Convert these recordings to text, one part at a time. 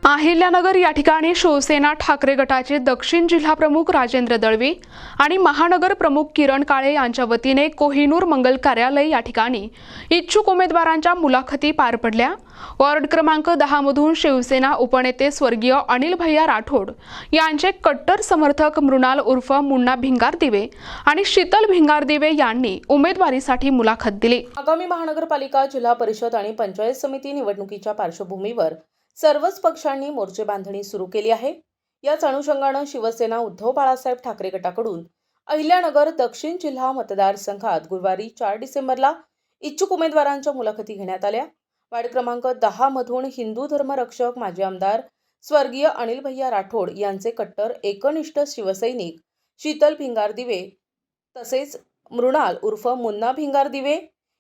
अहिल्यानगर या ठिकाणी शिवसेना ठाकरे गटाचे दक्षिण जिल्हा प्रमुख राजेंद्र दळवी आणि महानगर प्रमुख किरण काळे यांच्या वतीने कोहिनूर मंगल कार्यालय या ठिकाणी इच्छुक उमेदवारांच्या मुलाखती पार पडल्या। वॉर्ड क्रमांक 10 मधून शिवसेना उपनेते स्वर्गीय अनिल भैया राठोड यांचे कट्टर समर्थक मृणाल उर्फ मुन्ना भिंगारदिवे आणि शीतल भिंगारदिवे यांनी उमेदवारीसाठी मुलाखत दिली। आगामी महानगरपालिका, जिल्हा परिषद आणि पंचायत समिती निवडणुकीच्या पार्श्वभूमीवर सर्वच पक्षांनी मोर्चे बांधणी सुरू केली आहे। याच अनुषंगाने शिवसेना उद्धव बाळासाहेब ठाकरे गटाकडून अहिल्यानगर दक्षिण जिल्हा मतदारसंघात गुरुवारी 4 डिसेंबरला इच्छुक उमेदवारांच्या मुलाखती घेण्यात आल्या। वार्ड क्रमांक 10 मधून हिंदू धर्मरक्षक माजी आमदार स्वर्गीय अनिल भैया राठोड यांचे कट्टर एकनिष्ठ शिवसैनिक शीतल भिंगारदिवे तसेच मृणाल उर्फ मुन्ना भिंगारदिवे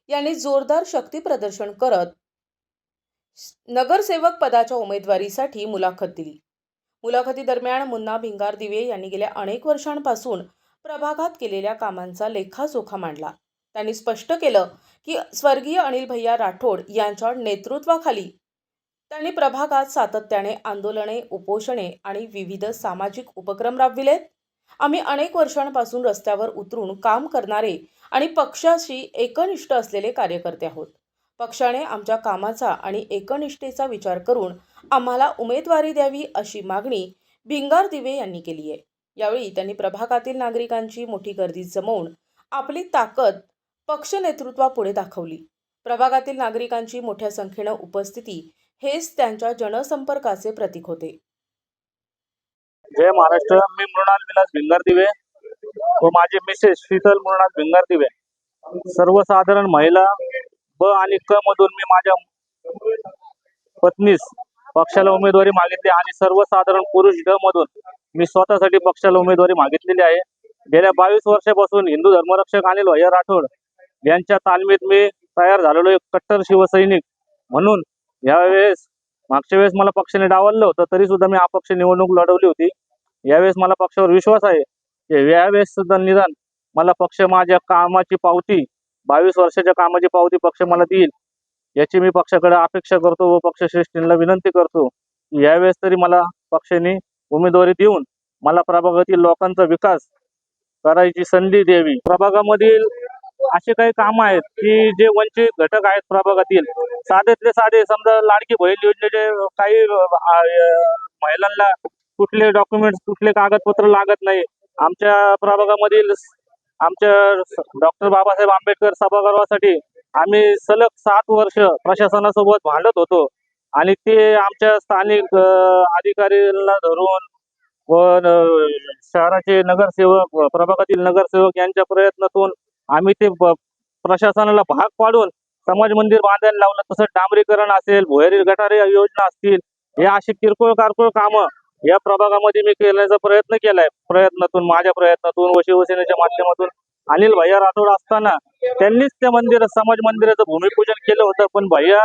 यांनी जोरदार शक्ती प्रदर्शन करत नगरसेवक पदाच्या उमेदवारीसाठी मुलाखत दिली। मुलाखती दरम्यान मुन्ना भिंगारदिवे यांनी गेल्या अनेक वर्षांपासून प्रभागात केलेल्या कामांचा लेखाजोखा मांडला। त्यांनी स्पष्ट केलं की स्वर्गीय अनिल भैया राठोड यांच्या नेतृत्वाखाली त्यांनी प्रभागात सातत्याने आंदोलने, उपोषणे आणि विविध सामाजिक उपक्रम राबविलेत। आम्ही अनेक वर्षांपासून रस्त्यावर उतरून काम करणारे आणि पक्षाशी एकनिष्ठ असलेले कार्यकर्ते आहोत। पक्षाने आमच्या कामाचा आणि एकनिष्ठेचा विचार करून आम्हाला उमेदवारी द्यावी अशी मागणी भिंगारदिवे यांनी केली आहे। यावेळी त्यांनी प्रभागातील नागरिकांची मोठी गर्दी जमवून आपली ताकद पक्ष नेतृत्वापुढे दाखवली। प्रभागातील नागरिकांची मोठ्या संख्येने उपस्थिती हेच त्यांच्या जनसंपर्काचे प्रतीक होते। जय महाराष्ट्र। मी मृणाल विलास भिंगारदिवे व माझे मिसेस शीतल मृणाल भिंगारदिवे सर्वसाधारण महिला ब आणि क मधून मी माझ्या पत्नीस पक्षाला उमेदवारी मागितली आणि सर्वसाधारण पुरुष ड मधून मी स्वतःसाठी पक्षाला उमेदवारी मागितलेली आहे। गेल्या 22 वर्षापासून हिंदू धर्मरक्षक अनिल भैया राठोड यांच्या तालमीत मी तयार झालेलो एक कट्टर शिवसैनिक म्हणून यावेळेस मागच्या वेळेस मला पक्षाने डावललं होतं, तरी सुद्धा मी अपक्ष निवडणूक लढवली होती। यावेळेस मला पक्षावर विश्वास आहे की यावेळेस सुद्धा निदान मला पक्ष माझ्या कामाची पावती 22 वर्षाच्या कामाची पावती पक्ष मला देईल याची मी पक्षाकडे अपेक्षा करतो व पक्षश्रेष्ठींना विनंती करतो की यावेळेस तरी मला पक्षाने उमेदवारी देऊन मला प्रभागातील लोकांचा विकास करायची संधी द्यावी। प्रभागामधील असे काही काम आहेत की जे वंचित घटक आहेत प्रभागातील, साधेतले साधे समजा लाडकी बहीण योजनेचे काही महिलांना कुठले डॉक्युमेंट्स कुठले कागदपत्र लागत नाही। आमच्या प्रभागामधील आमच्या डॉक्टर बाबासाहेब आंबेडकर सभागृहासाठी आम्ही सलग 7 वर्ष प्रशासनासोबत भांडत होतो आणि ते आमच्या स्थानिक अधिकाऱ्यांना धरून व शहराचे नगरसेवक प्रभागातील नगरसेवक यांच्या प्रयत्नातून आम्ही ते प्रशासनाला भाग पाडून समाज मंदिर बांधायला लावलं। तसंच डांबरीकरण असेल, भुयारी गटारी योजना असतील, हे अशी किरकोळ कारकोळ कामं या प्रभागामध्ये मी करण्याचा प्रयत्न केलाय। माझ्या प्रयत्नातून व शिवसेनेच्या माध्यमातून अनिल भैया राठोड असताना त्यांनीच त्या समाज मंदिराचं भूमिपूजन केलं होतं, पण भैया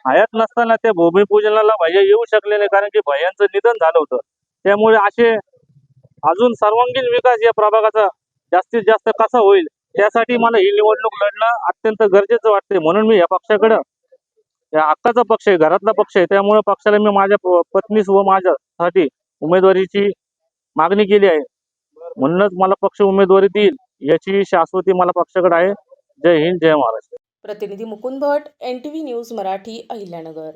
हयात नसताना त्या भूमिपूजनाला भैया येऊ शकले नाही कारण की भैयांचं निधन झालं होतं। त्यामुळे असे अजून सर्वांगीण विकास या प्रभागाचा जास्तीत जास्त कसा होईल त्यासाठी मला ही निवडणूक लढणं अत्यंत गरजेचं वाटते। म्हणून मी या पक्षाकडे या हक्काचा पक्ष आहे, घरातला पक्ष आहे, त्यामुळे पक्षाला मी माझ्या पत्नीस व माझ्यासाठी उमेदवारीची मागणी केली आहे। म्हणूनच मला पक्ष उमेदवारी देईल याची शाश्वती मला पक्षाकडे आहे। जय हिंद, जय महाराष्ट्र। प्रतिनिधी मुकुंद भट, NTV न्यूज मराठी, अहिल्यानगर।